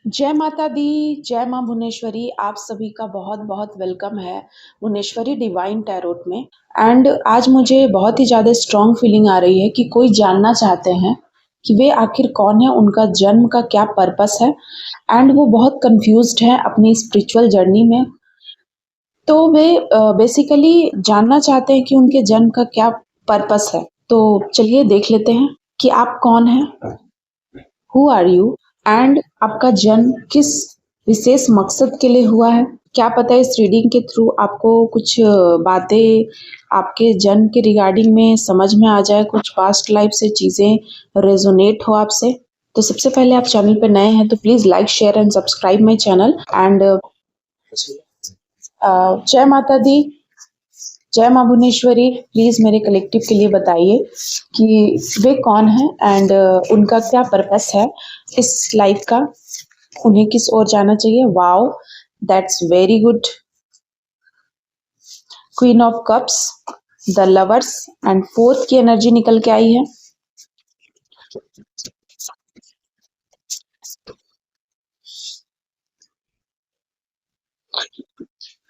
जय माता दी, जय माँ भुवनेश्वरी। आप सभी का बहुत-बहुत वेलकम है भुवनेश्वरी डिवाइन टैरोट में। एंड आज मुझे बहुत ही ज़्यादा स्ट्रॉन्ग फीलिंग आ रही है कि कोई जानना चाहते हैं कि वे आखिर कौन है, उनका जन्म का क्या पर्पस है एंड वो बहुत कन्फ्यूज़्ड हैं अपनी स्पिरिचुअल जर्नी में। तो वे बेसिकली जानना चाहते हैं कि उनके जन्म का क्या पर्पस है। तो चलिए देख लेते हैं कि आप कौन हैं? हु आर यू एंड आपका जन्म किस विशेष मकसद के लिए हुआ है। क्या पता है इस रीडिंग के थ्रू आपको कुछ बातें आपके जन्म के रिगार्डिंग में समझ में आ जाए, कुछ पास्ट लाइफ से चीज़ें रेजोनेट हो आपसे। तो सबसे पहले आप चैनल पे नए हैं तो please like share and subscribe my channel and जय माता दी, जय माँ भुवनेश्वरी। प्लीज़ मेरे कलेक्टिव के लिए बताइए कि वे कौन हैं एंड उनका क्या पर्पस है इस लाइफ का, उन्हें किस ओर जाना चाहिए। Wow, that's very good. Queen of cups, the lovers and fourth की एनर्जी निकल के आई है।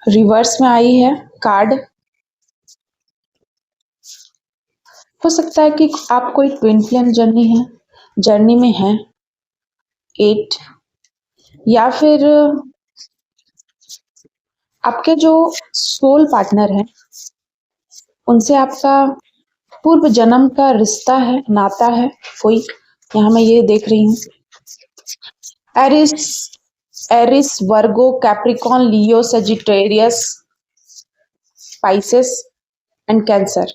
रिवर्स में आई है कार्ड। हो सकता है कि आप कोई ट्विन फ्लेम जर्नी में हैं। 8 या फिर आपके जो सोल पार्टनर हैं उनसे आपका पूर्व जन्म का रिश्ता है, नाता है कोई। यहाँ मैं ये देख रही हूँ Aries, Virgo, Capricorn, Leo, Sagittarius, Pisces and Cancer.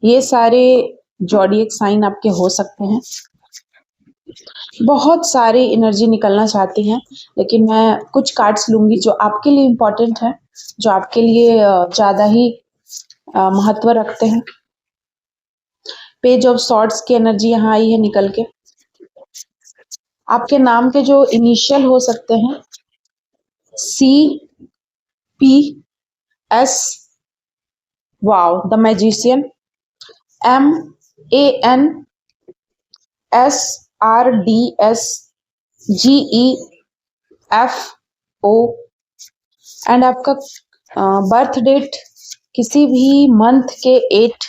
ये सारे जॉडियक साइन आपके हो सकते हैं। बहुत सारी एनर्जी निकलना चाहती हैं, लेकिन मैं कुछ कार्ड्स लूंगी जो आपके लिए इम्पोर्टेंट है, जो आपके लिए ज़्यादा ही महत्व रखते हैं। पेज ऑफ सॉर्ड्स की एनर्जी यहाँ आई है निकल के। आपके नाम के जो इनिशियल हो सकते हैं, C, P, S, wow, the magician, M, A, N, S, R, D, S, G, E, F, O and आपका बर्थ डेट किसी भी मंथ के 8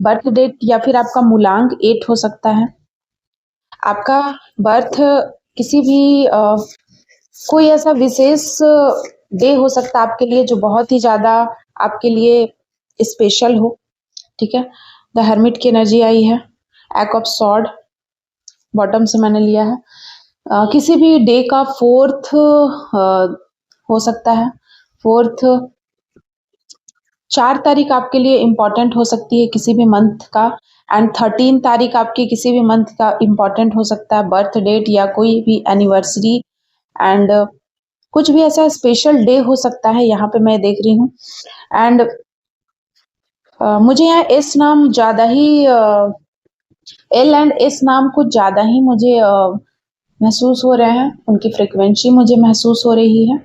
बर्थ डेट या फिर आपका मूलांक 8 हो सकता है। आपका बर्थ किसी भी कोई ऐसा विशेष डे हो सकता है आपके लिए जो बहुत ही ज़्यादा आपके लिए स्पेशल हो। ठीक है, द हर्मिट की एनर्जी आई है। एक्ट ऑफ सॉर्ड बॉटम से मैंने लिया है। किसी भी डे का 4th हो सकता है। 4th 4 तारीख आपके लिए इम्पॉर्टेंट हो सकती है किसी भी मंथ का एंड 13 तारीख आपकी किसी भी मंथ का इम्पॉर्टेंट हो सकता है, बर्थ डेट या कोई भी एनिवर्सरी एंड कुछ भी ऐसा स्पेशल डे हो सकता है, यहाँ पे मैं देख रही हूँ। एंड मुझे यहाँ एस नाम ज़्यादा ही एल एंड एस नाम कुछ ज़्यादा ही मुझे महसूस हो रहे हैं, उनकी फ्रिक्वेंसी मुझे महसूस हो रही है।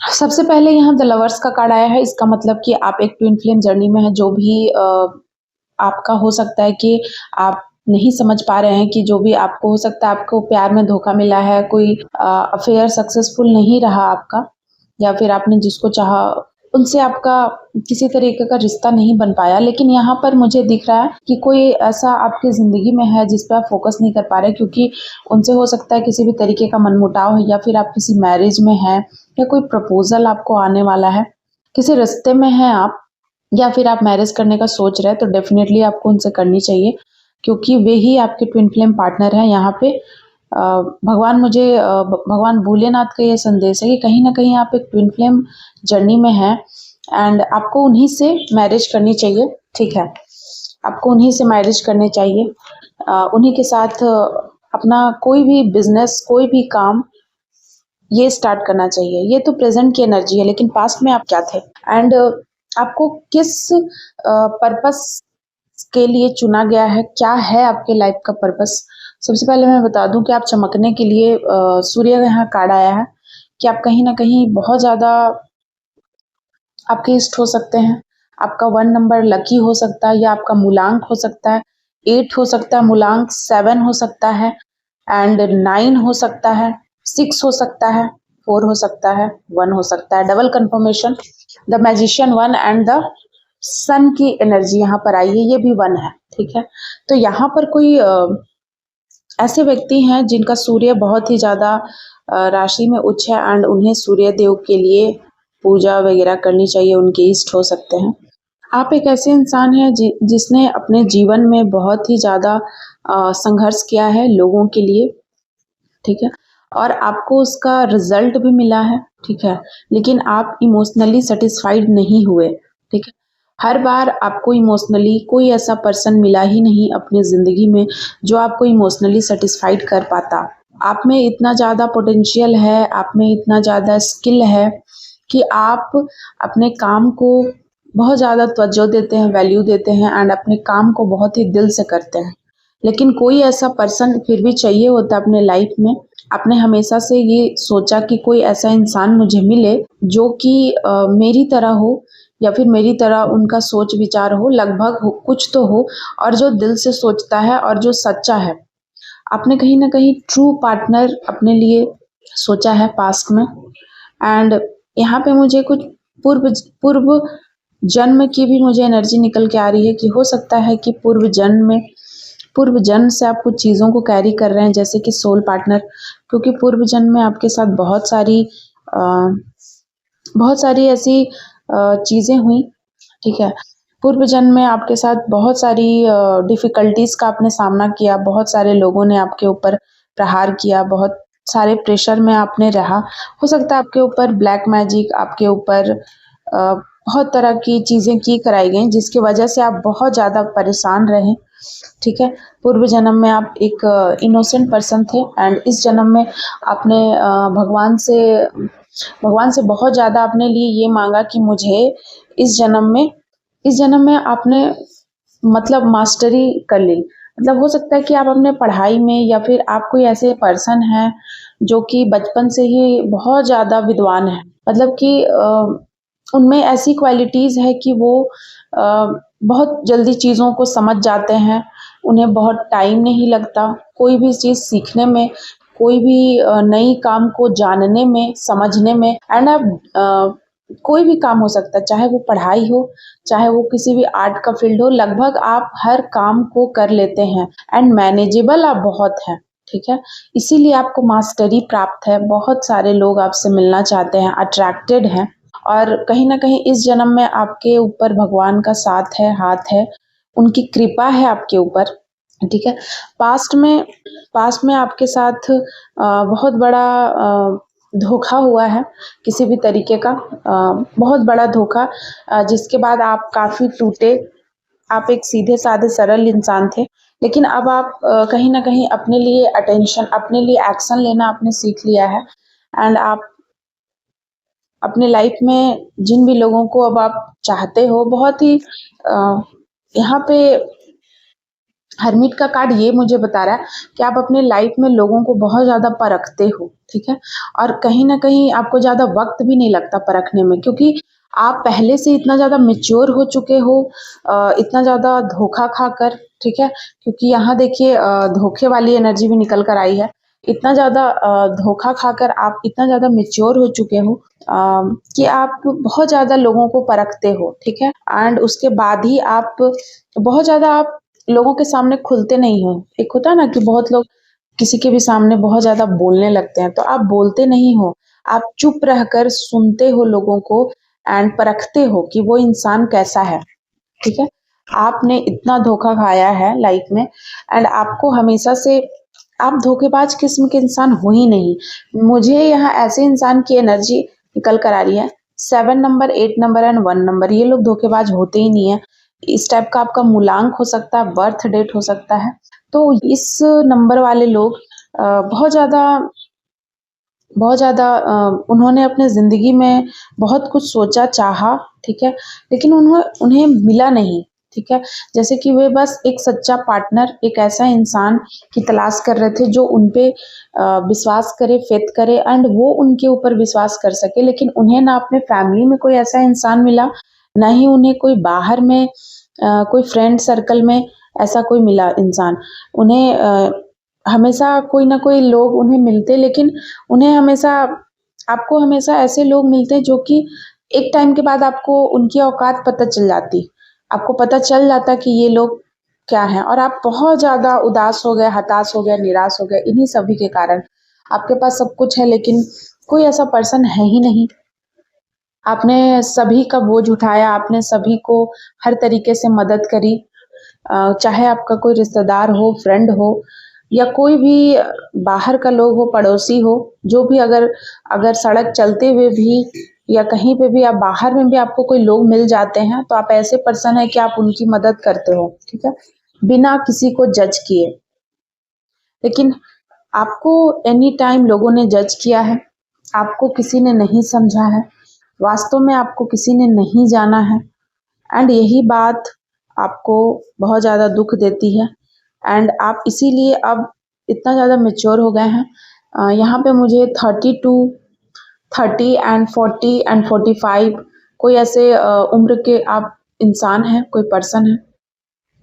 सबसे पहले यहाँ द लवर्स का कार्ड आया है। इसका मतलब कि आप एक ट्विन फ्लेम जर्नी में है। जो भी आपका हो सकता है कि आप नहीं समझ पा रहे हैं कि जो भी आपको हो सकता है आपको प्यार में धोखा मिला है, कोई अफेयर सक्सेसफुल नहीं रहा आपका, या फिर आपने जिसको चाहा उनसे आपका किसी तरीके का रिश्ता नहीं बन पाया। लेकिन यहाँ पर मुझे दिख रहा है कि कोई ऐसा आपकी ज़िंदगी में है जिस पे आप फोकस नहीं कर पा रहे, क्योंकि उनसे हो सकता है किसी भी तरीके का मनमुटाव हो, या फिर आप किसी मैरिज में हैं, या कोई प्रपोजल आपको आने वाला है, किसी रिश्ते में हैं आप, या फिर आप मैरिज करने का सोच रहे हैं, तो डेफिनेटली आपको उनसे करनी चाहिए, क्योंकि वे ही आपके ट्विन फ्लेम पार्टनर हैं। यहाँ पे भगवान भोलेनाथ का ये संदेश है कि कहीं ना कहीं आप एक ट्विन फ्लेम जर्नी में हैं एंड आपको उन्हीं से मैरिज करनी चाहिए। ठीक है, आपको उन्हीं से मैरिज करने चाहिए, उन्हीं के साथ अपना कोई भी बिजनेस, कोई भी काम ये स्टार्ट करना चाहिए। ये तो प्रेजेंट की एनर्जी है, लेकिन पास्ट में आप क्या थे एंड आपको किस पर्पस के लिए चुना गया है, क्या है आपके लाइफ का पर्पस। सबसे पहले मैं बता दूं कि आप चमकने के लिए सूर्य यहाँ कार्ड आया है कि आप कहीं ना कहीं बहुत ज़्यादा आपके इष्ट हो सकते हैं। आपका 1 नंबर लकी हो सकता है, या आपका मूलांक हो सकता है, 8 हो सकता है, मूलांक 7 हो सकता है एंड 9 हो सकता है, 6 हो सकता है, 4 हो सकता है, 1 हो सकता है। Double confirmation, the magician 1 and the sun की एनर्जी यहाँ पर आई है, ये भी 1 है, ठीक है। तो यहाँ पर कोई ऐसे व्यक्ति हैं जिनका सूर्य बहुत ही ज़्यादा राशि में उच्च है एंड उन्हें सूर्य देव के लिए पूजा वगैरह करनी चाहिए, उनके इष्ट हो सकते हैं। आप एक ऐसे इंसान हैं जिसने अपने जीवन में बहुत ही ज़्यादा संघर्ष किया है लोगों के लिए, ठीक है, और आपको उसका रिजल्ट भी मिला है, ठीक है, लेकिन आप इमोशनली सेटिस्फाइड नहीं हुए, ठीक है। हर बार आपको इमोशनली कोई ऐसा पर्सन मिला ही नहीं अपनी ज़िंदगी में जो आपको इमोशनली सेटिस्फाइड कर पाता। आप में इतना ज़्यादा पोटेंशियल है, आप में इतना ज़्यादा स्किल है कि आप अपने काम को बहुत ज़्यादा तवज्जो देते हैं, वैल्यू देते हैं एंड अपने काम को बहुत ही दिल से करते हैं। लेकिन कोई ऐसा पर्सन फिर भी चाहिए होता अपने लाइफ में। आपने हमेशा से ये सोचा कि कोई ऐसा इंसान मुझे मिले जो कि मेरी तरह हो या फिर मेरी तरह उनका सोच विचार हो, लगभग हो, कुछ तो हो, और जो दिल से सोचता है और जो सच्चा है। आपने कहीं न कहीं ट्रू पार्टनर अपने लिए सोचा है पास्ट में एंड यहाँ पे मुझे कुछ पूर्व पूर्व जन्म की भी मुझे एनर्जी निकल के आ रही है कि हो सकता है कि पूर्व जन्म से आप कुछ चीज़ों को कैरी कर रहे हैं, जैसे कि सोल पार्टनर, क्योंकि पूर्व जन्म में आपके साथ बहुत सारी ऐसी चीज़ें हुई, ठीक है। पूर्व जन्म में आपके साथ बहुत सारी डिफ़िकल्टीज़ का आपने सामना किया, बहुत सारे लोगों ने आपके ऊपर प्रहार किया, बहुत सारे प्रेशर में आपने रहा। हो सकता है आपके ऊपर ब्लैक मैजिक, आपके ऊपर बहुत तरह की चीज़ें की कराई गई जिसकी वजह से आप बहुत ज़्यादा परेशान रहे, ठीक है। पूर्व जन्म में आप एक इनोसेंट पर्सन थे एंड इस जन्म में आपने भगवान से बहुत ज़्यादा अपने लिए ये मांगा कि मुझे इस जन्म में आपने मतलब मास्टरी कर ली। मतलब हो सकता है कि आप अपने पढ़ाई में या फिर आप कोई ऐसे पर्सन हैं जो कि बचपन से ही बहुत ज़्यादा विद्वान है, मतलब कि उनमें ऐसी क्वालिटीज़ है कि वो बहुत जल्दी चीज़ों को समझ जाते हैं, उन्हें बहुत टाइम नहीं लगता कोई भी चीज़ सीखने में, कोई भी नई काम को जानने में, समझने में एंड कोई भी काम हो सकता है, चाहे वो पढ़ाई हो, चाहे वो किसी भी आर्ट का फील्ड हो, लगभग आप हर काम को कर लेते हैं एंड मैनेजेबल आप बहुत हैं, ठीक है। इसीलिए आपको मास्टरी प्राप्त है, बहुत सारे लोग आपसे मिलना चाहते हैं, अट्रैक्टेड हैं और कहीं न कहीं इस जन्म में आपके ऊपर भगवान का साथ है, हाथ है, उनकी कृपा है आपके ऊपर, ठीक है। पास्ट में आपके साथ बहुत बड़ा धोखा हुआ है किसी भी तरीके का, बहुत बड़ा धोखा, जिसके बाद आप काफ़ी टूटे। आप एक सीधे-साधे सरल इंसान थे, लेकिन अब आप कहीं न कहीं अपने लिए अटेंशन, अपने लिए एक्शन लेना आपने सीख लिया है एंड आप अपने लाइफ में जिन भी लोगों को अब आप चाहते हो, बहुत ही यहाँ पे हर्मिट का कार्ड ये मुझे बता रहा है कि आप अपने लाइफ में लोगों को बहुत ज़्यादा परखते हो, ठीक है? और कहीं न कहीं आपको ज़्यादा वक़्त भी नहीं लगता परखने में, क्योंकि आप पहले से इतना ज़्यादा मैच्योर हो चुके हो, इतना ज़्यादा धोखा खाकर, ठीक है? क्योंकि यहाँ देखिए धोखे वाली एनर्जी भी निकल कर आई है। इतना ज़्यादा धोखा खाकर आप इतना ज़्यादा मैच्योर हो चुके हो कि आप बहुत ज़्यादा लोगों को परखते हो, ठीक है? एंड उसके बाद ही आप बहुत ज़्यादा आप लोगों के सामने खुलते नहीं हो। एक होता है ना कि बहुत लोग किसी के भी सामने बहुत ज़्यादा बोलने लगते हैं, तो आप बोलते नहीं हो। आप चुप रहकर सुनते हो लोगों को एंड परखते हो कि वो इंसान कैसा है, ठीक है? आपने इतना धोखा खाया है लाइफ में एंड आपको हमेशा से आप धोखेबाज किस्म के इंसान हो ही नहीं। मुझे यहाँ ऐसे इंसान की एनर्जी निकल कर आ रही है, 7 नंबर, 8 नंबर एंड 1 नंबर, ये लोग धोखेबाज होते ही नहीं है। इस टाइप का आपका मूलांक हो सकता है, बर्थ डेट हो सकता है। तो इस नंबर वाले लोग बहुत ज़्यादा उन्होंने अपने ज़िंदगी में बहुत कुछ सोचा, चाहा, ठीक है? लेकिन उन्हें मिला नहीं, ठीक है? जैसे कि वे बस एक सच्चा पार्टनर, एक ऐसा इंसान की तलाश कर रहे थे जो उन पे विश्वास करे, फ़ेथ करे एंड वो उनके ऊपर विश्वास कर सके। लेकिन उन्हें ना अपने फैमिली में कोई ऐसा इंसान मिला, ना ही उन्हें कोई बाहर में कोई फ्रेंड सर्कल में ऐसा कोई मिला इंसान। उन्हें हमेशा कोई ना कोई लोग उन्हें मिलते, लेकिन उन्हें हमेशा आपको हमेशा ऐसे लोग मिलते हैं जो कि एक टाइम के बाद आपको उनकी औकात पता चल जाती। आपको पता चल जाता कि ये लोग क्या हैं, और आप बहुत ज़्यादा उदास हो गए, हताश हो गए, निराश हो गए इन्हीं सभी के कारण। आपके पास सब कुछ है लेकिन कोई ऐसा पर्सन है ही नहीं। आपने सभी का बोझ उठाया, आपने सभी को हर तरीके से मदद करी, चाहे आपका कोई रिश्तेदार हो, फ्रेंड हो, या कोई भी बाहर का लोग हो, पड़ोसी हो, जो भी अगर अगर सड़क चलते हुए भी या कहीं पे भी आप बाहर में भी आपको कोई लोग मिल जाते हैं, तो आप ऐसे पर्सन हैं कि आप उनकी मदद करते हो, ठीक है? बिना किसी को जज किए। लेकिन आपको एनी टाइम लोगों ने जज किया है, आपको किसी ने नहीं समझा है, वास्तव में आपको किसी ने नहीं जाना है, एंड यही बात आपको बहुत ज़्यादा दुख देती है। एंड आप इसीलिए अब इतना ज़्यादा मैच्योर हो गए हैं। यहाँ पे मुझे 32, 30 एंड 40 एंड 45 कोई ऐसे उम्र के आप इंसान हैं, कोई पर्सन है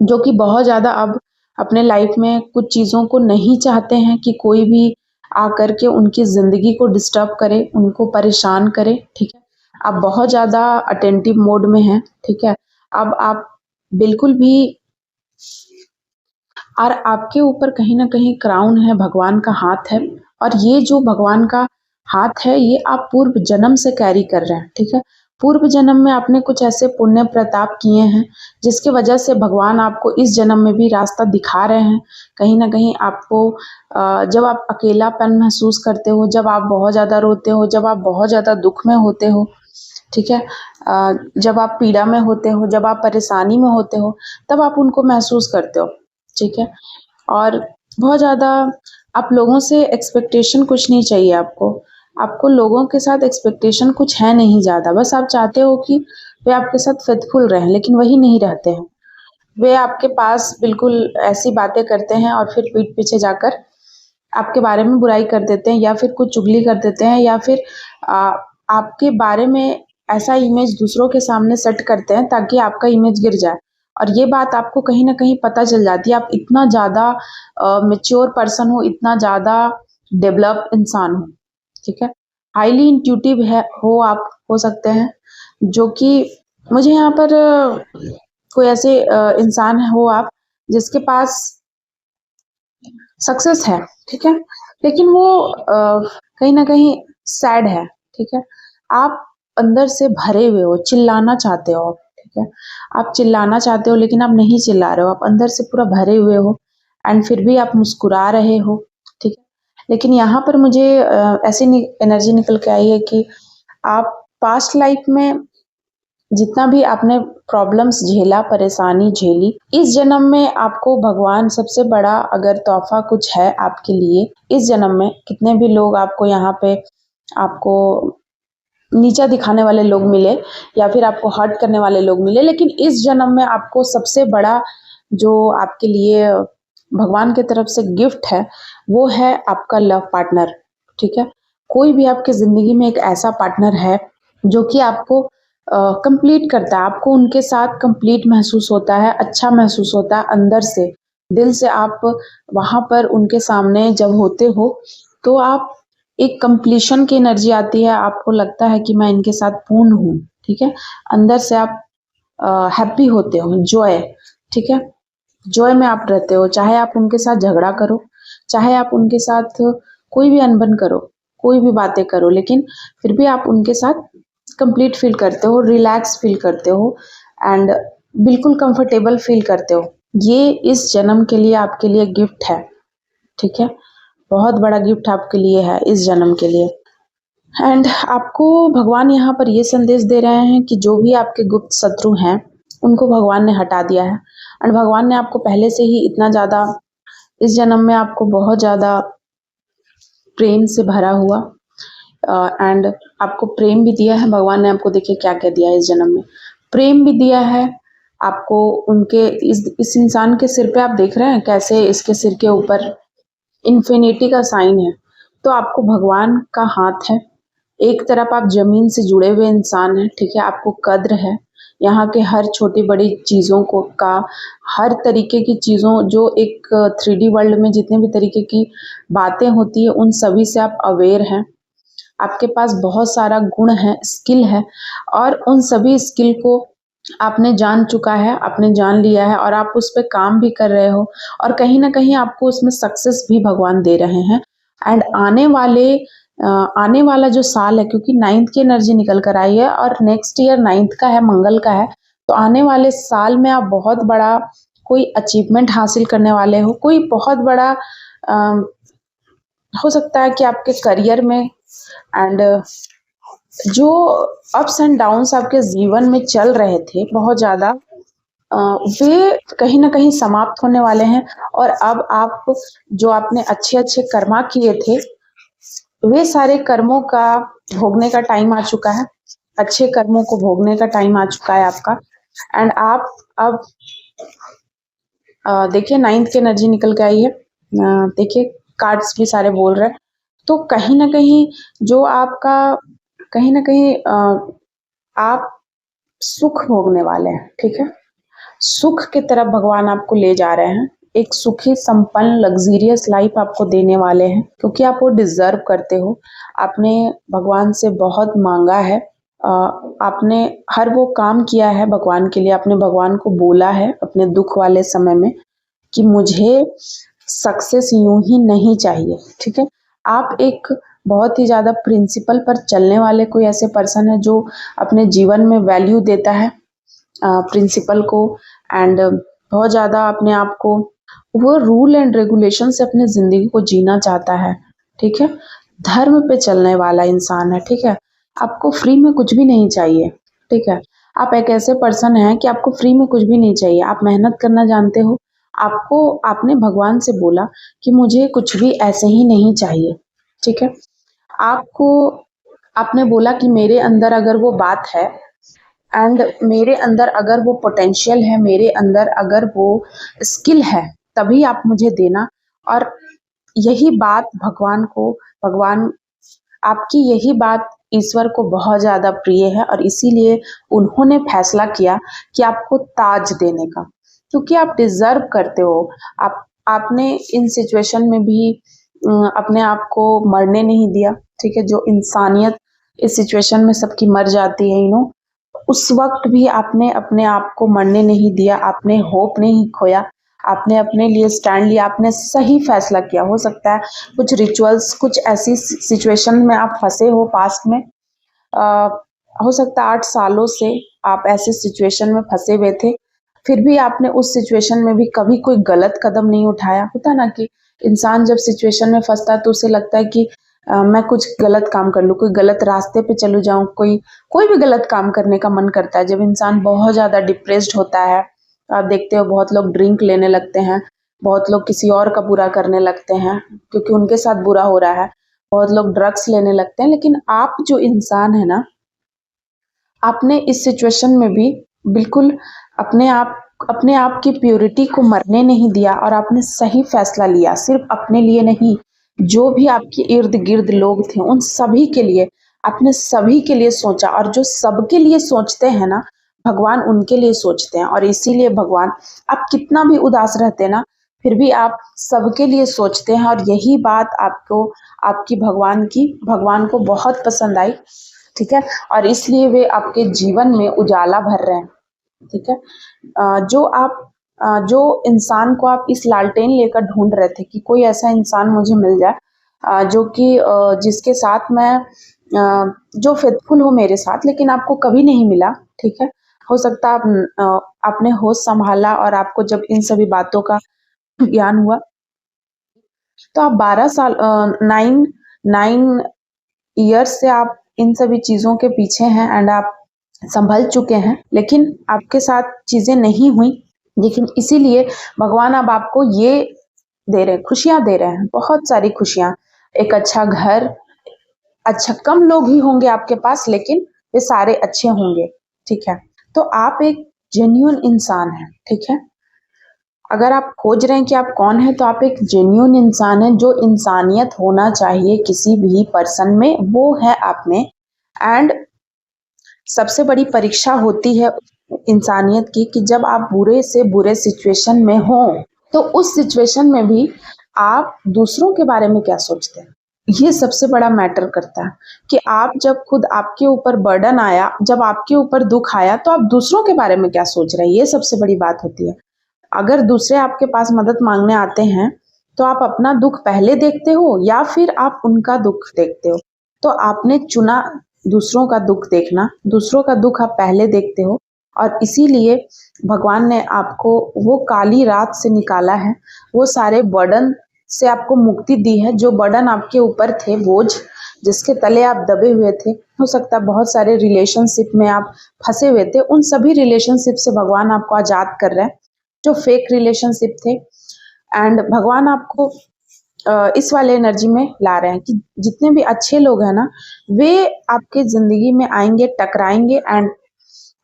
जो कि बहुत ज़्यादा अब अपने लाइफ में कुछ चीज़ों को नहीं चाहते हैं कि कोई भी आकर के उनकी ज़िंदगी को डिस्टर्ब करे, उनको परेशान करे, ठीक है? आप बहुत ज़्यादा अटेंटिव मोड में हैं, ठीक है? अब आप बिल्कुल भी, और आपके ऊपर कहीं न कहीं क्राउन है, भगवान का हाथ है, और ये जो भगवान का हाथ है, ये आप पूर्व जन्म से कैरी कर रहे हैं, ठीक है? पूर्व जन्म में आपने कुछ ऐसे पुण्य प्रताप किए हैं, जिसकी वजह से भगवान आपको इस जन्म में भी रास्ता दिखा रहे हैं। कहीं न कहीं आपको जब आप अकेलापन महसूस करते हो, जब आप बहुत ज़्यादा रोते हो, जब आप बहुत ज़्यादा दुःख में होते हो, ठीक है? जब आप पीड़ा में होते हो, जब आप परेशानी में होते हो, तब आप उनको महसूस करते हो, ठीक है? और बहुत ज़्यादा आप लोगों से एक्सपेक्टेशन कुछ नहीं चाहिए आपको। आपको लोगों के साथ एक्सपेक्टेशन कुछ है नहीं ज़्यादा, बस आप चाहते हो कि वे आपके साथ फेथफुल रहें, लेकिन वही नहीं रहते हैं। वे आपके पास बिल्कुल ऐसी बातें करते हैं और फिर पीठ पीछे जाकर आपके बारे में बुराई कर देते हैं, या फिर कुछ चुगली कर देते हैं, या फिर आ, आपके बारे में ऐसा इमेज दूसरों के सामने सेट करते हैं ताकि आपका इमेज गिर जाए। और ये बात आपको कहीं ना कहीं पता चल जाती है। आप इतना ज़्यादा मेच्योर पर्सन हो, इतना ज़्यादा डेवलप इंसान हो, ठीक है? हाईली इंट्यूटिव है हो, आप हो सकते हैं, जो कि मुझे यहाँ पर कोई ऐसे इंसान हो आप जिसके पास सक्सेस है, ठीक है? लेकिन वो कहीं न कहीं सैड है, ठीक है? आप अंदर से भरे हुए हो, चिल्लाना चाहते हो, ठीक है? आप चिल्लाना चाहते हो लेकिन आप नहीं चिल्ला रहे हो, आप अंदर से पूरा भरे हुए हो, एंड फिर भी आप मुस्कुरा रहे हो, ठीक है? लेकिन यहाँ पर मुझे ऐसी एनर्जी निकल के आई है कि आप पास्ट लाइफ में जितना भी आपने प्रॉब्लम्स झेला, परेशानी झेली, इस जन्म में आपको भगवान सबसे बड़ा अगर तोहफ़ा कुछ है आपके लिए, इस जन्म में कितने भी लोग आपको यहाँ पे आपको नीचा दिखाने वाले लोग मिले, या फिर आपको हर्ट करने वाले लोग मिले, लेकिन इस जन्म में आपको सबसे बड़ा जो आपके लिए भगवान की तरफ से गिफ्ट है, वो है आपका लव पार्टनर, ठीक है? कोई भी आपकी ज़िंदगी में एक ऐसा पार्टनर है जो कि आपको कंप्लीट करता है, आपको उनके साथ कंप्लीट महसूस होता है, अच्छा महसूस होता है अंदर से, दिल से। आप वहाँ पर उनके सामने जब होते हो, तो आप एक कंप्लीशन की एनर्जी आती है, आपको लगता है कि मैं इनके साथ पूर्ण हूँ, ठीक है? अंदर से आप हैप्पी होते हो, जॉय, ठीक है? जॉय में आप रहते हो, चाहे आप उनके साथ झगड़ा करो, चाहे आप उनके साथ कोई भी अनबन करो, कोई भी बातें करो, लेकिन फिर भी आप उनके साथ कंप्लीट फील करते हो, रिलैक्स फील करते हो, एंड बिल्कुल कंफर्टेबल फील करते हो। ये इस जन्म के लिए आपके लिए गिफ्ट है, ठीक है? बहुत बड़ा गिफ्ट आपके लिए है इस जन्म के लिए। एंड आपको भगवान यहाँ पर ये संदेश दे रहे हैं कि जो भी आपके गुप्त शत्रु हैं, उनको भगवान ने हटा दिया है, एंड भगवान ने आपको पहले से ही इतना ज़्यादा, इस जन्म में आपको बहुत ज़्यादा प्रेम से भरा हुआ, एंड आपको प्रेम भी दिया है भगवान ने। आपको देखिए क्या क्या दिया है इस जन्म में, प्रेम भी दिया है आपको। उनके इस इंसान के सिर पे आप देख रहे हैं कैसे इसके सिर के ऊपर इन्फिनिटी का साइन है, तो आपको भगवान का हाथ है। एक तरफ आप जमीन से जुड़े हुए इंसान हैं, ठीक है? आपको कद्र है, यहाँ के हर छोटी बड़ी चीज़ों को का हर तरीके की चीज़ों जो एक 3D वर्ल्ड में जितने भी तरीके की बातें होती है उन सभी से आप अवेयर हैं। आपके पास बहुत सारा गुण है, स्किल है और उन सभी स्किल को आपने जान चुका है, आपने जान लिया है और आप उस पे काम भी कर रहे हो और कहीं न कहीं आपको उसमें सक्सेस भी भगवान दे रहे हैं। एंड आने वाला जो साल है, क्योंकि 9th की एनर्जी निकल कर आई है और नेक्स्ट ईयर 9th का है, मंगल का है, तो आने वाले साल में आप बहुत बड़ा कोई अचीवमेंट हासिल करने वाले हो, कोई बहुत बड़ा हो सकता है कि आपके करियर में एंड जो अप्स एंड डाउन्स आपके जीवन में चल रहे थे बहुत ज़्यादा, वे कहीं न कहीं समाप्त होने वाले हैं और अब आप जो आपने अच्छे-अच्छे कर्मा किए थे, वे सारे कर्मों का भोगने का टाइम आ चुका है। अच्छे कर्मों को भोगने का टाइम आ चुका है आपका एंड आप अब देखिए 9th की एनर्जी निकल के आई है। देखिए कार्ड्स भी सारे बोल रहे हैं। तो कहीं न कहीं जो आपका कहीं न कहीं आप सुख भोगने वाले हैं, ठीक है? सुख की तरफ भगवान आपको ले जा रहे हैं। एक सुखी, संपन्न, लग्ज़रियस लाइफ़ आपको देने वाले हैं क्योंकि आप वो डिज़र्व करते हो। आपने भगवान से बहुत माँगा है। आपने हर वो काम किया है भगवान के लिए। आपने भगवान को बोला है अपने दुःख वाले समय में कि मुझे सक्सेस यूं ही नहीं चाहिए, ठीक है? आप एक बहुत ही ज़्यादा प्रिंसिपल पर चलने वाले कोई ऐसे पर्सन है जो अपने जीवन में वैल्यू देता है प्रिंसिपल को एंड बहुत ज़्यादा अपने आप को वो रूल एंड रेगुलेशन से अपनी ज़िंदगी को जीना चाहता है, ठीक है? धर्म पे चलने वाला इंसान है, ठीक है? आपको फ्री में कुछ भी नहीं चाहिए, ठीक है? आप एक ऐसे पर्सन हैं कि आपको फ्री में कुछ भी नहीं चाहिए। आप मेहनत करना जानते हो। आपने भगवान से बोला कि मुझे कुछ भी ऐसे ही नहीं चाहिए, ठीक है? आपको आपने बोला कि मेरे अंदर अगर वो बात है एंड मेरे अंदर अगर वो पोटेंशियल है, मेरे अंदर अगर वो स्किल है, तभी आप मुझे देना। और यही बात भगवान आपकी यही बात ईश्वर को बहुत ज़्यादा प्रिय है और इसीलिए उन्होंने फैसला किया कि आपको ताज देने का, क्योंकि आप डिज़र्व करते हो। आपने इन सिचुएशन में भी अपने आप को मरने नहीं दिया, ठीक है? जो इंसानियत इस सिचुएशन में सबकी मर जाती है, उस वक़्त भी आपने अपने आप को मरने नहीं दिया, आपने होप नहीं खोया, आपने अपने लिए स्टैंड लिया, आपने सही फ़ैसला किया। हो सकता है कुछ रिचुअल्स, कुछ ऐसी सिचुएशन में आप फँसे हो पास्ट में, अ, हो सकता है 8 सालों से आप ऐसे सिचुएशन में फँसे हुए थे, फिर भी आपने उस सिचुएशन में भी कभी कोई गलत कदम नहीं उठाया। होता है ना कि इंसान जब सिचुएशन में फँसता है तो उसे लगता है कि मैं कुछ गलत काम कर लूँ, कोई गलत रास्ते पे चलूँ जाऊँ, कोई भी गलत काम करने का मन करता है। जब इंसान बहुत ज़्यादा डिप्रेस्ड होता है, आप देखते हो बहुत लोग ड्रिंक लेने लगते हैं, बहुत लोग किसी और का बुरा करने लगते हैं क्योंकि उनके साथ बुरा हो रहा है, बहुत लोग ड्रग्स लेने लगते हैं। लेकिन आप जो इंसान है ना, आपने इस सिचुएशन में भी बिल्कुल अपने आप की प्योरिटी को मरने नहीं दिया और आपने सही फैसला लिया। सिर्फ अपने लिए नहीं, जो भी आपके इर्द-गिर्द लोग थे उन सभी के लिए, आपने सभी के लिए सोचा और जो सबके लिए सोचते हैं ना, भगवान उनके लिए सोचते हैं और इसीलिए भगवान, आप कितना भी उदास रहते हैं ना, फिर भी आप सबके लिए सोचते हैं और यही बात आपकी भगवान को बहुत पसंद आई, ठीक है? और इसलिए वे आपके जीवन में उजाला भर रहे हैं, ठीक है? जो इंसान को आप इस लालटेन लेकर ढूंढ रहे थे कि कोई ऐसा इंसान मुझे मिल जाए जो कि जिसके साथ मैं जो फेथफुल हो मेरे साथ, लेकिन आपको कभी नहीं मिला, ठीक है? हो सकता है आपने होश संभाला और आपको जब इन सभी बातों का ज्ञान हुआ, तो आप 12 साल 9 ईयर्स से आप इन सभी चीज़ों के पीछे हैं एंड आप संभल चुके हैं, लेकिन आपके साथ चीज़ें नहीं हुई। लेकिन इसीलिए भगवान अब आपको ये दे रहे हैं, खुशियाँ दे रहे हैं, बहुत सारी खुशियाँ। एक अच्छा घर, अच्छा कम लोग ही होंगे आपके पास लेकिन वे सारे अच्छे होंगे, ठीक है? तो आप एक जेन्युइन इंसान हैं, ठीक है? अगर आप खोज रहे हैं कि आप कौन हैं, तो आप एक जेन्युइन इंसान हैं, जो इंसानियत होना चाहिए किसी भी पर्सन में, वो है आप में। एंड सबसे बड़ी परीक्षा होती है इंसानियत की कि जब आप बुरे से बुरे सिचुएशन में हो तो उस सिचुएशन में भी आप दूसरों के बारे में क्या सोचते हैं। ये सबसे बड़ा मैटर करता है कि आप जब खुद आपके ऊपर बर्डन आया, जब आपके ऊपर दुख आया तो आप दूसरों के बारे में क्या सोच रहे हैं, ये सबसे बड़ी बात होती है। अगर दूसरे आपके पास मदद मांगने आते हैं तो आप अपना दुख पहले देखते हो या फिर आप उनका दुख देखते हो। तो आपने चुना दूसरों का दुख देखना, दूसरों का दुख आप पहले देखते हो और इसीलिए भगवान ने आपको वो काली रात से निकाला है, वो सारे बर्डन से आपको मुक्ति दी है। जो बर्डन आपके ऊपर थे, बोझ जिसके तले आप दबे हुए थे, हो सकता है बहुत सारे रिलेशनशिप में आप फंसे हुए थे, उन सभी रिलेशनशिप से भगवान आपको आजाद कर रहा है, जो फेक रिलेशनशिप थे। एंड भगवान आपको इस वाले एनर्जी में ला रहे हैं कि जितने भी अच्छे लोग हैं ना, वे आपके जिंदगी में आएंगे, टकराएंगे एंड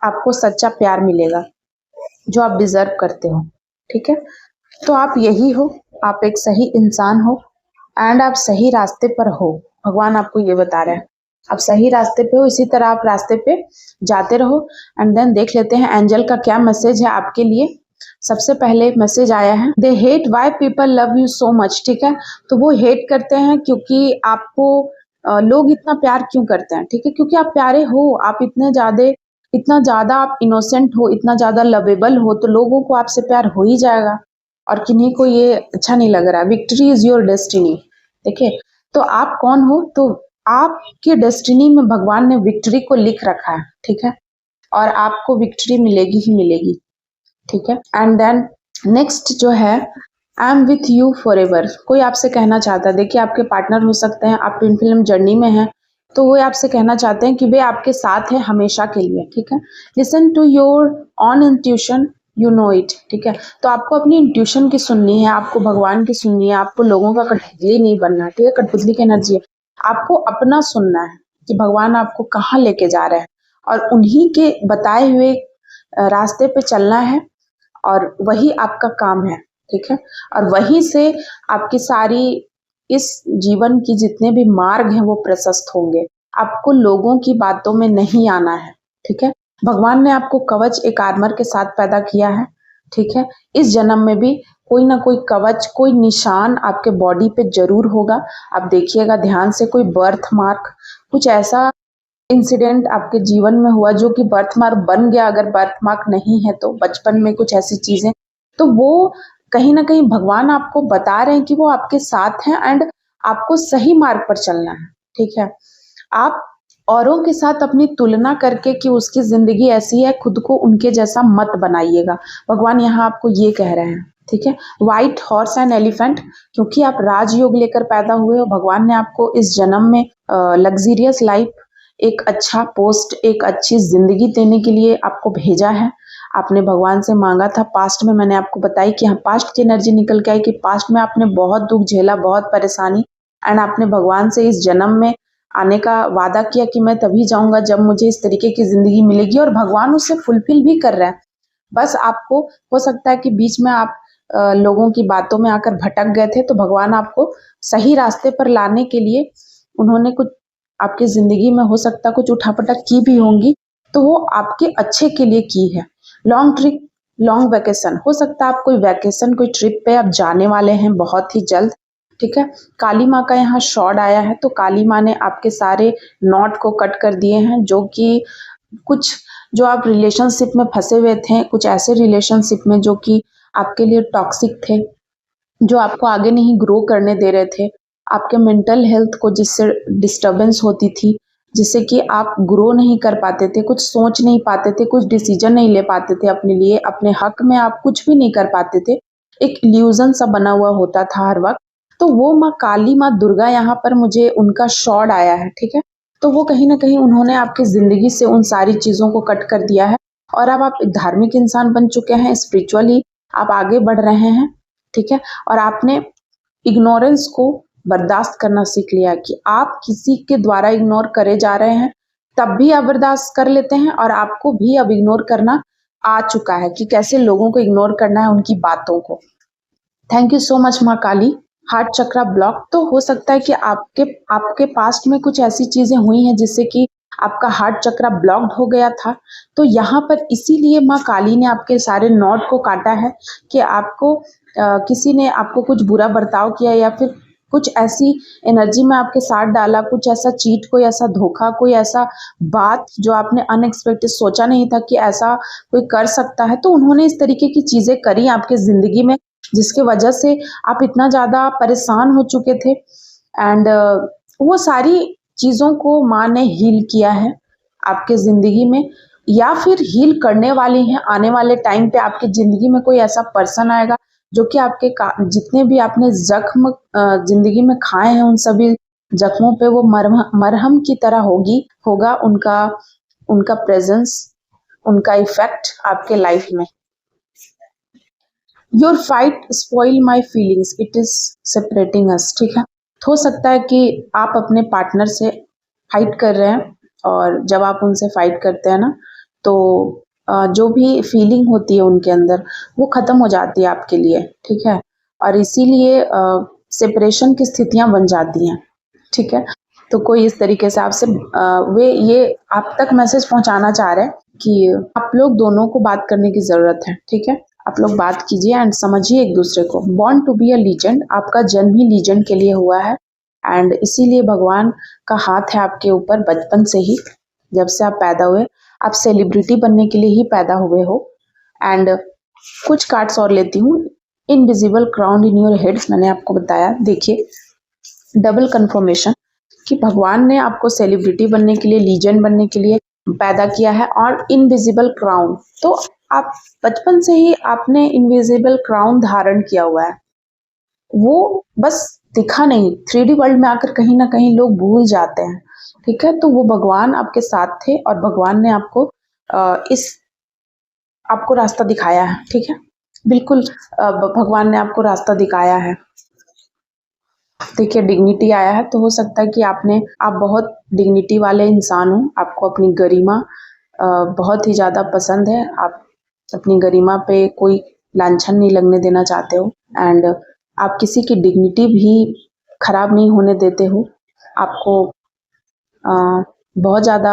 आपको सच्चा प्यार मिलेगा जो आप डिजर्व करते हो। ठीक है, तो आप यही हो, आप एक सही इंसान हो एंड आप सही रास्ते पर हो। भगवान आपको ये बता रहे हैं आप सही रास्ते पे हो, इसी तरह आप रास्ते पे जाते रहो। एंड देन देख लेते हैं एंजल का क्या मैसेज है आपके लिए। सबसे पहले मैसेज आया है, they hate why people love you so much. ठीक है, तो वो हेट करते हैं क्योंकि आपको लोग इतना प्यार क्यों करते हैं। ठीक है, क्योंकि आप प्यारे हो, आप इतना ज्यादा आप इनोसेंट हो, इतना ज्यादा लवेबल हो, तो लोगों को आपसे प्यार हो ही जाएगा। और किन्हीं को ये अच्छा नहीं लग रहा। Victory is your destiny. देखिए, तो आप कौन हो, तो आपके डेस्टिनी में भगवान ने विक्ट्री को लिख रखा है। ठीक है, और आपको विक्ट्री मिलेगी ही मिलेगी। ठीक है, एंड देन नेक्स्ट जो है, I am with you for ever. कोई आपसे कहना चाहता है, देखिए आपके पार्टनर हो सकते हैं, आप ट्विन फिल्म जर्नी में हैं, तो वो आपसे कहना चाहते हैं कि वे आपके साथ हैं हमेशा के लिए। ठीक है, listen to your own intuition, you know it. ठीक है, तो आपको अपनी इंट्यूशन की सुननी है, आपको भगवान की सुननी है, आपको लोगों का कठपुतली नहीं बनना है। ठीक है, कठपुतली की एनर्जी है, आपको अपना सुनना है कि भगवान आपको कहाँ लेके जा रहे हैं और उन्हीं के बताए हुए रास्ते पे चलना है और वही आपका काम है। ठीक है, और वहीं से आपकी सारी इस जीवन की जितने भी मार्ग हैं वो प्रशस्त होंगे। आपको लोगों की बातों में नहीं आना है। ठीक है, भगवान ने आपको कवच एक आर्मर के साथ पैदा किया है। ठीक है, इस जन्म में भी कोई ना कोई कवच, कोई निशान आपके बॉडी पे जरूर होगा। आप देखिएगा ध्यान से, कोई बर्थ मार्क, कुछ ऐसा इंसिडेंट आपके जीवन में हुआ जो कि बर्थमार्क बन गया। अगर बर्थमार्क नहीं है तो बचपन में कुछ ऐसी चीजें, तो वो कहीं ना कहीं भगवान आपको बता रहे हैं कि वो आपके साथ हैं एंड आपको सही मार्ग पर चलना है। ठीक है, आप औरों के साथ अपनी तुलना करके कि उसकी जिंदगी ऐसी है, खुद को उनके जैसा मत बनाइएगा। भगवान यहाँ आपको ये कह रहे हैं। ठीक है, व्हाइट हॉर्स एंड एलिफेंट, क्योंकि आप राजयोग लेकर पैदा हुए हो, भगवान ने आपको इस जन्म में लग्जीरियस लाइफ, एक अच्छा पोस्ट, एक अच्छी जिंदगी देने के लिए आपको भेजा है। आपने भगवान से मांगा था। पास्ट में मैंने आपको बताई कि हाँ, पास्ट की एनर्जी निकल के आई कि पास्ट में आपने बहुत दुख झेला, बहुत परेशानी, एंड आपने भगवान से इस जन्म में आने का वादा किया कि मैं तभी जाऊंगा जब मुझे इस तरीके की जिंदगी मिलेगी, और भगवान उसे फुलफिल भी कर रहा है। बस आपको हो सकता है कि बीच में आप लोगों की बातों में आकर भटक गए थे, तो भगवान आपको सही रास्ते पर लाने के लिए उन्होंने कुछ आपकी जिंदगी में हो सकता कुछ उठापटक की भी होंगी, तो वो आपके अच्छे के लिए की है। लॉन्ग ट्रिप, लॉन्ग वैकेशन, हो सकता है आप कोई वैकेशन, कोई ट्रिप पे आप जाने वाले हैं बहुत ही जल्द। ठीक है, काली माँ का यहाँ शॉर्ड आया है, तो काली माँ ने आपके सारे नॉट को कट कर दिए हैं, जो कि कुछ जो आप रिलेशनशिप में फंसे हुए थे, कुछ ऐसे रिलेशनशिप में जो कि आपके लिए टॉक्सिक थे, जो आपको आगे नहीं ग्रो करने दे रहे थे, आपके मेंटल हेल्थ को जिससे डिस्टरबेंस होती थी, जिससे कि आप ग्रो नहीं कर पाते थे, कुछ सोच नहीं पाते थे, कुछ डिसीजन नहीं ले पाते थे अपने लिए, अपने हक में आप कुछ भी नहीं कर पाते थे, एक इल्यूजन सा बना हुआ होता था हर वक्त। तो वो माँ काली, माँ दुर्गा, यहाँ पर मुझे उनका शॉर्ड आया है। ठीक है, तो वो कहीं ना कहीं उन्होंने आपकी जिंदगी से उन सारी चीजों को कट कर दिया है और अब आप एक धार्मिक इंसान बन चुके हैं, स्पिरिचुअली आप आगे बढ़ रहे हैं। ठीक है, और आपने इग्नोरेंस को बर्दाश्त करना सीख लिया कि आप किसी के द्वारा इग्नोर करे जा रहे हैं, तब भी आप बर्दाश्त कर लेते हैं, और आपको भी अब इग्नोर करना आ चुका है कि कैसे लोगों को इग्नोर करना है, उनकी बातों को। थैंक यू सो मच माँ काली। हार्ट चक्रा ब्लॉक, तो हो सकता है कि आपके आपके पास्ट में कुछ ऐसी चीजें हुई हैं जिससे कि आपका हार्ट चक्र ब्लॉक्ड हो गया था, तो यहाँ पर इसीलिए माँ काली ने आपके सारे नॉट को काटा है कि आपको किसी ने आपको कुछ बुरा बर्ताव किया या फिर कुछ ऐसी एनर्जी में आपके साथ डाला, कुछ ऐसा चीट, कोई ऐसा धोखा, कोई ऐसा बात जो आपने अनएक्सपेक्टेड सोचा नहीं था कि ऐसा कोई कर सकता है, तो उन्होंने इस तरीके की चीज़ें करी आपके ज़िंदगी में, जिसके वजह से आप इतना ज़्यादा परेशान हो चुके थे। एंड वो सारी चीज़ों को माँ ने हील किया है आपके ज़िंदगी में, या फिर हील करने वाली हैं। आने वाले टाइम पे आपकी ज़िंदगी में कोई ऐसा पर्सन आएगा जो कि आपके जितने भी आपने जख्म ज़िंदगी में खाए हैं, उन सभी जख्मों पे वो मरहम की तरह होगा उनका उनका प्रेजेंस, उनका इफेक्ट आपके लाइफ में। Your fight spoil my feelings, it is separating us. ठीक है, तो हो सकता है कि आप अपने पार्टनर से फाइट कर रहे हैं, और जब आप उनसे फाइट करते हैं ना, तो जो भी फीलिंग होती है उनके अंदर, वो ख़त्म हो जाती है आपके लिए। ठीक है, और इसीलिए सेपरेशन की स्थितियां बन जाती हैं। ठीक है, तो कोई इस तरीके से आपसे वे ये आप तक मैसेज पहुंचाना चाह रहे हैं कि आप लोग दोनों को बात करने की ज़रूरत है। ठीक है, आप लोग बात कीजिए एंड समझिए एक दूसरे को। Born to be a legend, आपका जन्म ही लीजेंड के लिए हुआ है, एंड इसीलिए भगवान का हाथ है आपके ऊपर बचपन से ही। जब से आप पैदा हुए, आप सेलिब्रिटी बनने के लिए ही पैदा हुए हो। एंड कुछ कार्ड्स और लेती हूँ। Invisible crown in your head, मैंने आपको बताया, देखिए डबल कंफर्मेशन कि भगवान ने आपको सेलिब्रिटी बनने के लिए, लीजेंड बनने के लिए पैदा किया है, और इनविजिबल क्राउन, तो आप बचपन से ही आपने इनविजिबल क्राउन धारण किया हुआ है। वो बस दिखा नहीं, 3D वर्ल्ड में आकर कहीं ना कहीं लोग भूल जाते हैं। ठीक है, तो वो भगवान आपके साथ थे, और भगवान ने आपको आपको रास्ता दिखाया है। ठीक है, बिल्कुल भगवान ने आपको रास्ता दिखाया है। देखिए डिग्निटी आया है, तो हो सकता है कि आप बहुत डिग्निटी वाले इंसान हो, आपको अपनी गरिमा बहुत ही ज़्यादा पसंद है, आप अपनी गरिमा पे कोई लांछन नहीं लगने देना चाहते हो, एंड आप किसी की डिग्निटी भी खराब नहीं होने देते हो। आपको बहुत ज़्यादा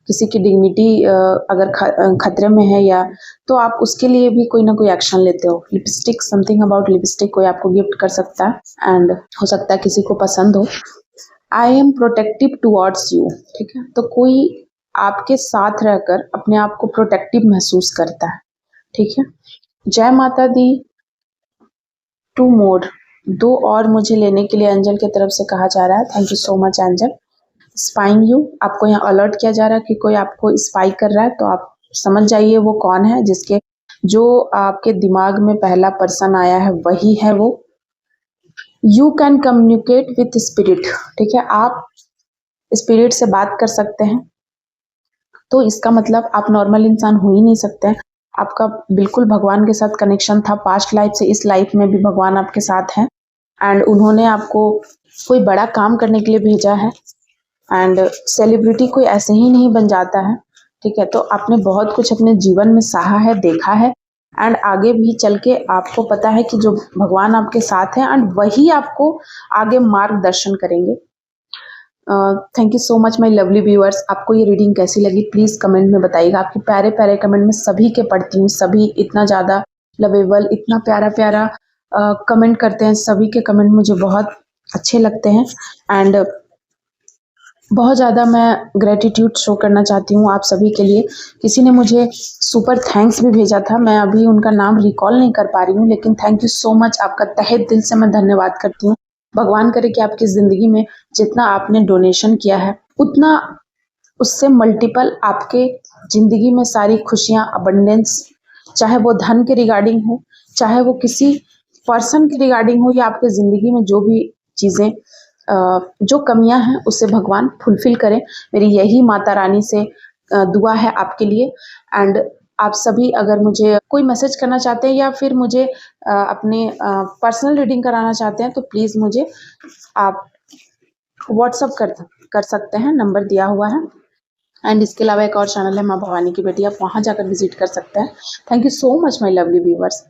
किसी की डिग्निटी अगर खतरे में है, या तो आप उसके लिए भी कोई ना कोई एक्शन लेते हो। लिपस्टिक, समथिंग अबाउट लिपस्टिक कोई आपको गिफ्ट कर सकता है, एंड हो सकता है किसी को पसंद हो। I am protective towards you. ठीक है, तो कोई आपके साथ रहकर अपने आप को प्रोटेक्टिव महसूस करता है। ठीक है, जय माता दी। 2 मोर, 2 और मुझे लेने के लिए एंजल की तरफ से कहा जा रहा है। Thank you so much angel. Spying you, आपको यहाँ अलर्ट किया जा रहा है कि कोई आपको स्पाई कर रहा है, तो आप समझ जाइए वो कौन है। जो आपके दिमाग में पहला पर्सन आया है वही है वो। You can communicate with spirit. ठीक है, आप स्पिरिट से बात कर सकते हैं, तो इसका मतलब आप नॉर्मल इंसान हो ही नहीं सकते हैं। आपका बिल्कुल भगवान के साथ कनेक्शन था, पास्ट लाइफ से इस लाइफ में भी भगवान आपके साथ हैं, एंड उन्होंने आपको कोई बड़ा काम करने के लिए भेजा है। एंड सेलिब्रिटी कोई ऐसे ही नहीं बन जाता है। ठीक है, तो आपने बहुत कुछ अपने जीवन में सहा है, देखा है, एंड आगे भी चल के आपको पता है कि जो भगवान आपके साथ हैं, एंड वही आपको आगे मार्गदर्शन करेंगे। Thank you so much my lovely viewers. आपको ये रीडिंग कैसी लगी प्लीज़ कमेंट में बताइएगा। आपके प्यारे प्यारे कमेंट में सभी के पढ़ती हूँ, सभी इतना ज़्यादा लवेबल, इतना प्यारा प्यारा कमेंट करते हैं। सभी के कमेंट मुझे बहुत अच्छे लगते हैं, एंड बहुत ज़्यादा मैं ग्रेटिट्यूड शो करना चाहती हूँ आप सभी के लिए। किसी ने मुझे सुपर थैंक्स भी भेजा था, मैं अभी उनका नाम रिकॉल नहीं कर पा रही हूँ, लेकिन थैंक यू सो मच, आपका तहे दिल से मैं धन्यवाद करती हूँ। भगवान करे कि आपकी ज़िंदगी में जितना आपने डोनेशन किया है, उतना उससे मल्टीपल आपके ज़िंदगी में सारी खुशियाँ, अबंडेंस, चाहे वो धन के रिगार्डिंग हो, चाहे वो किसी पर्सन के रिगार्डिंग हो, या आपके ज़िंदगी में जो भी चीज़ें जो कमियां हैं उसे भगवान फुलफिल करें। मेरी यही माता रानी से दुआ है आपके लिए। एंड आप सभी अगर मुझे कोई मैसेज करना चाहते हैं, या फिर मुझे अपने पर्सनल रीडिंग कराना चाहते हैं, तो प्लीज़ मुझे आप व्हाट्सअप कर सकते हैं, नंबर दिया हुआ है। एंड इसके अलावा एक और चैनल है माँ भवानी की बेटी, आप वहाँ जाकर विजिट कर सकते हैं। Thank you so much my lovely viewers.